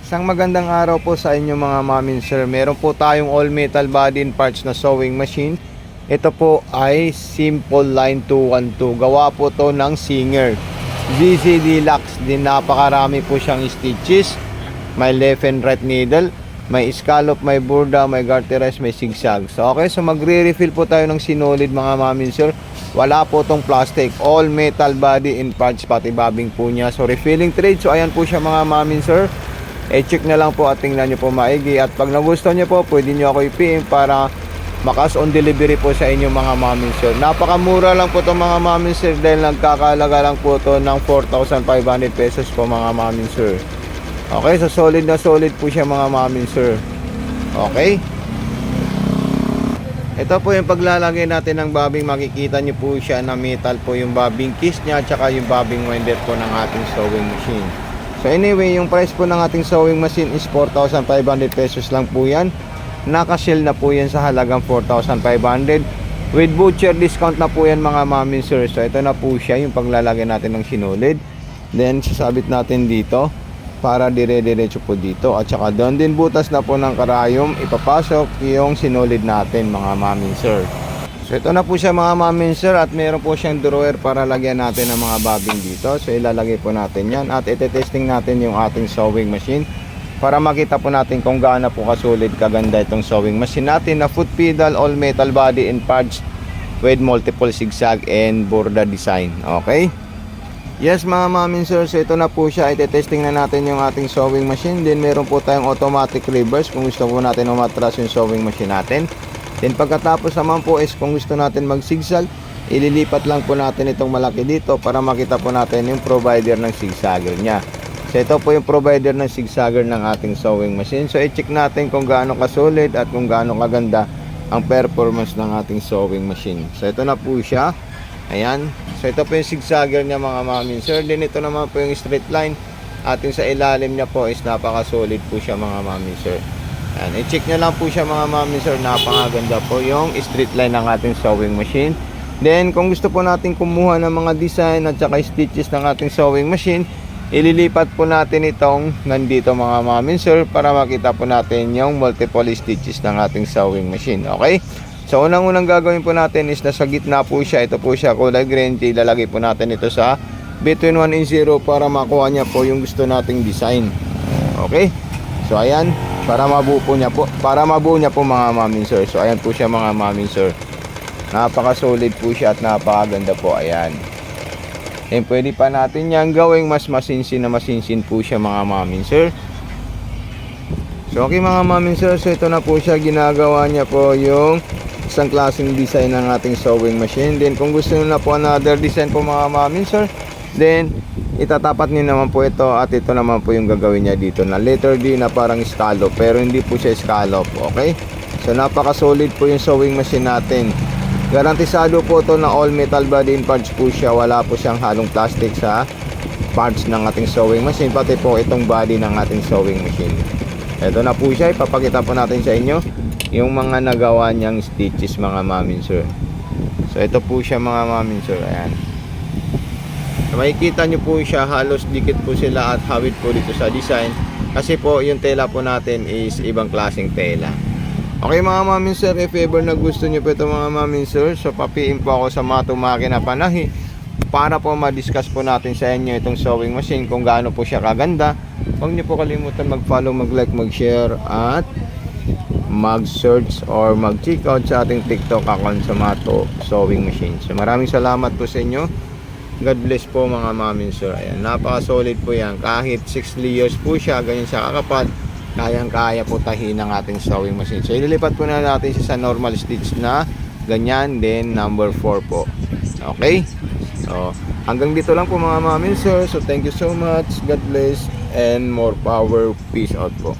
Isang magandang araw po sa inyo mga mamin sir. Meron po tayong all metal body and parts na sewing machine. Ito po ay Simple Line 212. Gawa po to ng Singer ZZ Deluxe. Din napakarami po siyang stitches. May left and right needle, may scallop, may burda, may garterized, may zigzag. So okay, so magre-refill po tayo ng sinulid mga mamin sir. Wala po tong plastic, all metal body and parts, pati bobbing po niya. So refilling trade. So ayan po siya mga mamin sir. I-check na lang po at tingnan nyo po maigi. At pag nagustuhan nyo po, pwede nyo ako i-PM para makas on delivery po sa inyo mga mamin sir. Napakamura lang po itong mga mamin sir dahil nagkakalaga lang po ito ng 4,500 pesos po mga mamin sir. Okay, so solid na solid po siya mga mamin sir. Okay. Ito po yung paglalagay natin ng bobbing. Makikita nyo po siya na metal po yung bobbing case nya at saka yung bobbing winder po ng ating sewing machine. So anyway, yung price po ng ating sewing machine is 4,500 pesos lang po yan. Naka-sell na po yan sa halagang 4,500. With butcher discount na po yan mga mamin sir. So ito na po siya yung paglalagay natin ng sinulid. Then sasabit natin dito para dire-diretso po dito. At saka doon din butas na po ng karayom. Ipapasok yung sinulid natin mga mamin sir. So ito na po siya mga mamin sir, at meron po siyang drawer para lagyan natin ng mga bobbing dito. So ilalagay po natin yan at ite-testing natin yung ating sewing machine para makita po natin kung gaano po kasulid kaganda itong sewing machine natin na foot pedal, all metal body and parts with multiple zigzag and border design. Okay? Yes mga mamin sir, so ito na po siya. Ite-testing na natin yung ating sewing machine. Then meron po tayong automatic reverse kung gusto po natin umatras yung sewing machine natin. Then pagkatapos naman po is kung gusto natin mag-zigzag, ililipat lang po natin itong malaki dito para makita po natin yung provider ng zigzagger nya. So ito po yung provider ng zigzagger ng ating sewing machine. So i-check natin kung gaano kasolid at kung gaano kaganda ang performance ng ating sewing machine. So ito na po siya. Ayan. So ito po yung zigzagger nya mga mamin sir. Then ito naman po yung straight line. Ating sa ilalim nya po is napaka-solid po siya mga mamin sir. Ayan, i-check nyo lang po siya mga mamin sir. Napakaganda po yung straight line ng ating sewing machine. Then kung gusto po natin kumuha ng mga design at saka stitches ng ating sewing machine, ililipat po natin itong nandito mga mamin sir para makita po natin yung multiple stitches ng ating sewing machine. Okay? So unang-unang gagawin po natin is nasa gitna po siya. Ito po siya kulay green. Ilalagay po natin ito sa between 1 and 0 para makuha niya po yung gusto nating design. Okay? So ayan, para mabuo niya po mga mamin sir. So ayan po siya mga mamin sir. Napaka-solid po siya at napakaganda po. Ayan. And pwede pa natin yan gawing mas masinsin po siya mga mamin sir. So okay mga mamin sir, so ito na po siya. Ginagawa niya po yung isang klaseng design ng ating sewing machine. Then kung gusto niyo na po another design po mga mamin sir, then itatapat niyo naman po ito at ito naman po yung gagawin niya dito na letter D na parang scallop, pero hindi po siya scallop. Okay? So napaka-solid po yung sewing machine natin. Garantisado po ito na all metal body and parts po siya. Wala po siyang halong plastic sa parts ng ating sewing machine, pati po itong body ng ating sewing machine. Ito na po siya. Ipapakita po natin sa inyo yung mga nagawa niyang stitches mga mamin sir. So ito po siya mga mamin sir. Ayan. Makikita nyo po siya, halos dikit po sila at hawid po dito sa design kasi po yung tela po natin is ibang klaseng tela. Okay mga mamin sir, if ever na gusto nyo po ito mga mamin sir, so papiin po ako sa Mato Makina Panahi para po ma-discuss po natin sa inyo itong sewing machine kung gaano po siya kaganda. Huwag nyo po kalimutan mag-follow, mag-like, mag-share at mag-search or mag-check out sa ating TikTok account sa Mato Sewing Machine. So maraming salamat po sa inyo. God bless po mga mamin sir. Ayan, napaka-solid po yan. Kahit 6 layers po siya, ganyan siya kakapal, kayang-kaya po tahin ng ating sewing machine. So ililipat po na natin siya sa normal stitch na ganyan, then number 4 po. Okay? So hanggang dito lang po mga mamin sir. So thank you so much. God bless and more power. Peace out po.